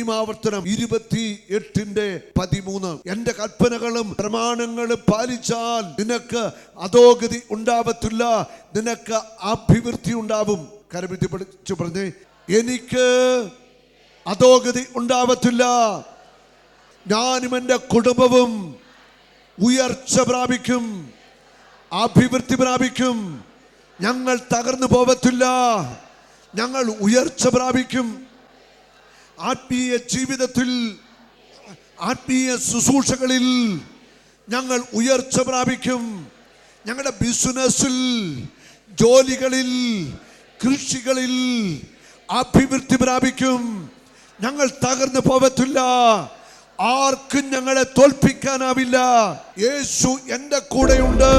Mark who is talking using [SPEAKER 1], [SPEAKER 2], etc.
[SPEAKER 1] നിയമാവർത്തനം 28:13. എന്റെ കൽപ്പനകളും പ്രമാണങ്ങളും പാലിച്ചാൽ നിനക്ക് അധോഗതി ഉണ്ടാവത്തില്ല, നിനക്ക് അഭിവൃദ്ധി ഉണ്ടാവും. കരമിതി പഠിച്ചു പറഞ്ഞേ, എനിക്ക് അധോഗതി ഉണ്ടാവത്തില്ല, ഞാനും എൻ്റെ കുടുംബവും ഉയർച്ച പ്രാപിക്കും, അഭിവൃദ്ധി പ്രാപിക്കും. ഞങ്ങൾ തകർന്നു പോവത്തില്ല, ഞങ്ങൾ ഉയർച്ച പ്രാപിക്കും. ആത്മീയ ജീവിതത്തിൽ, ആത്മീയ ശുശ്രൂഷകളിൽ ഞങ്ങൾ ഉയർച്ച പ്രാപിക്കും. ഞങ്ങളുടെ ബിസിനസ്സിൽ, ജോലികളിൽ, കൃഷികളിൽ അഭിവൃദ്ധി പ്രാപിക്കും. ഞങ്ങൾ തകർന്നു പോവത്തില്ല, ആർക്കും ഞങ്ങളെ തോൽപ്പിക്കാനാവില്ല. യേശു എൻ്റെ കൂടെയുണ്ട്.